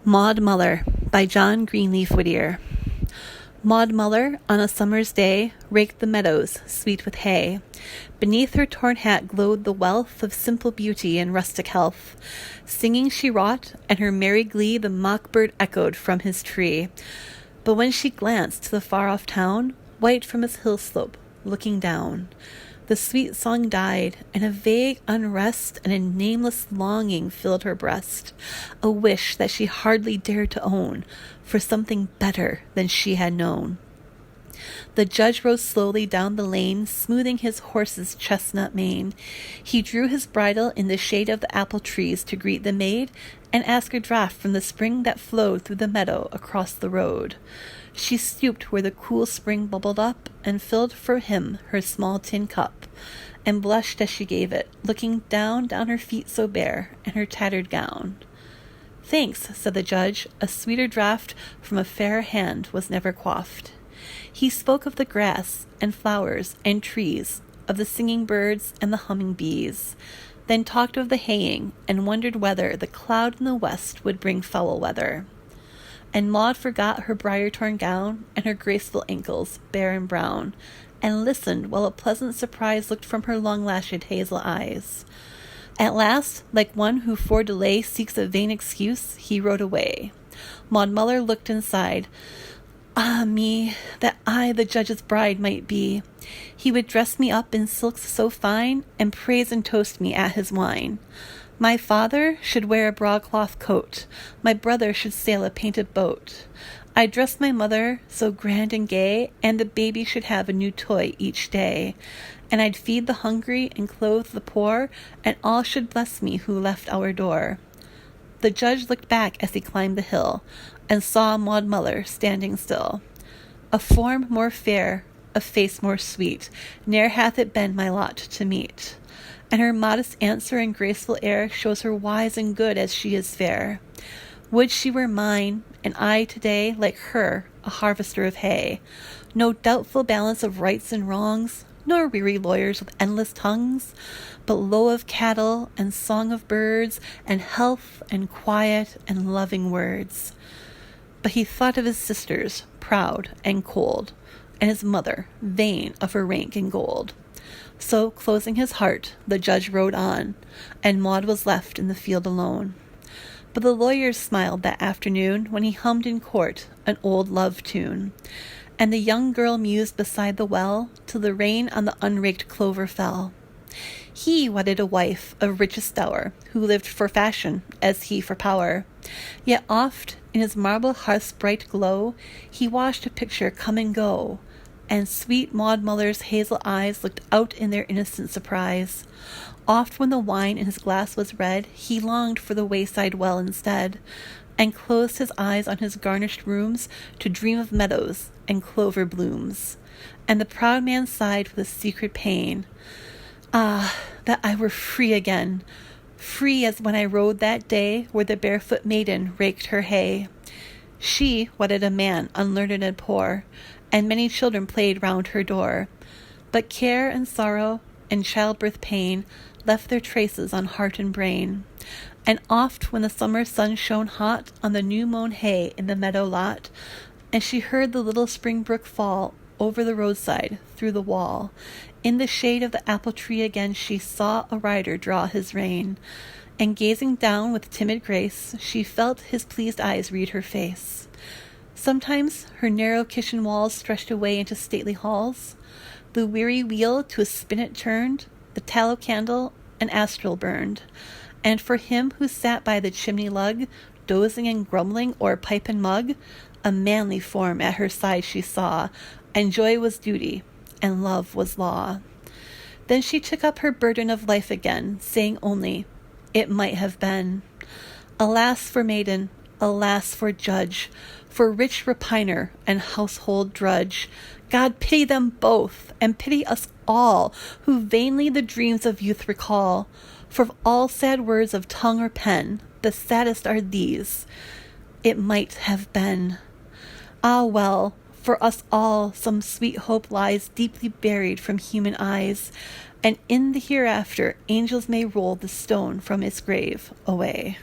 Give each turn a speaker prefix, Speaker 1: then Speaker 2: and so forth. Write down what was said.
Speaker 1: Maud Muller by John Greenleaf Whittier. Maud Muller, on a summer's day, raked the meadows, sweet with hay. Beneath her torn hat glowed the wealth of simple beauty and rustic health. Singing she wrought, and her merry glee the mock-bird echoed from his tree. But when she glanced to the far-off town, white from its hill-slope, looking down, the sweet song died, and a vague unrest and a nameless longing filled her breast, a wish that she hardly dared to own, for something better than she had known. The judge rode slowly down the lane, smoothing his horse's chestnut mane. He drew his bridle in the shade of the apple trees to greet the maid, and ask a draught from the spring that flowed through the meadow across the road. She stooped where the cool spring bubbled up, and filled for him her small tin cup, and blushed as she gave it, looking down her feet so bare, and her tattered gown. "Thanks," said the judge, "a sweeter draught from a fairer hand was never quaffed." He spoke of the grass, and flowers, and trees, of the singing birds and the humming bees, then talked of the haying, and wondered whether the cloud in the west would bring foul weather. And Maud forgot her briar-torn gown, and her graceful ankles, bare and brown, and listened while a pleasant surprise looked from her long-lashed hazel eyes. At last, like one who for delay seeks a vain excuse, he rode away. Maud Muller looked and sighed. Ah me, that I the judge's bride might be! He would dress me up in silks so fine, and praise and toast me at his wine. My father should wear a broadcloth coat, my brother should sail a painted boat. I'd dress my mother so grand and gay, and the baby should have a new toy each day. And I'd feed the hungry and clothe the poor, and all should bless me who left our door. The judge looked back as he climbed the hill, and saw Maud Muller standing still. A form more fair, a face more sweet, ne'er hath it been my lot to meet. And her modest answer and graceful air shows her wise and good as she is fair. Would she were mine, and I today, like her, a harvester of hay. No doubtful balance of rights and wrongs, nor weary lawyers with endless tongues, but low of cattle and song of birds, and health and quiet and loving words. But he thought of his sisters, proud and cold, and his mother, vain of her rank and gold. So, closing his heart, the judge rode on, and Maud was left in the field alone. But the lawyers smiled that afternoon when he hummed in court an old love tune, and the young girl mused beside the well till the rain on the unraked clover fell. He wedded a wife of richest dower, who lived for fashion as he for power. Yet oft, in his marble hearth's bright glow, he watched a picture come and go, and sweet Maud Muller's hazel eyes looked out in their innocent surprise. Oft when the wine in his glass was red, he longed for the wayside well instead, and closed his eyes on his garnished rooms to dream of meadows and clover blooms. And the proud man sighed with a secret pain. Ah, that I were free again, free as when I rode that day where the barefoot maiden raked her hay. She wedded a man unlearned and poor, and many children played round her door. But care and sorrow and childbirth pain left their traces on heart and brain. And oft when the summer sun shone hot on the new-mown hay in the meadow lot, and she heard the little spring brook fall over the roadside through the wall, in the shade of the apple tree again she saw a rider draw his rein, and gazing down with timid grace, she felt his pleased eyes read her face. Sometimes her narrow kitchen walls stretched away into stately halls. The weary wheel to a spinnet turned, the tallow candle an astral burned, and for him who sat by the chimney lug, dozing and grumbling o'er pipe and mug, a manly form at her side she saw, and joy was duty, and love was law. Then she took up her burden of life again, saying only, "It might have been." Alas for maiden, alas for judge, for rich repiner and household drudge. God pity them both, and pity us all, who vainly the dreams of youth recall. For of all sad words of tongue or pen, the saddest are these, "It might have been." Ah well, for us all some sweet hope lies deeply buried from human eyes, and in the hereafter angels may roll the stone from its grave away.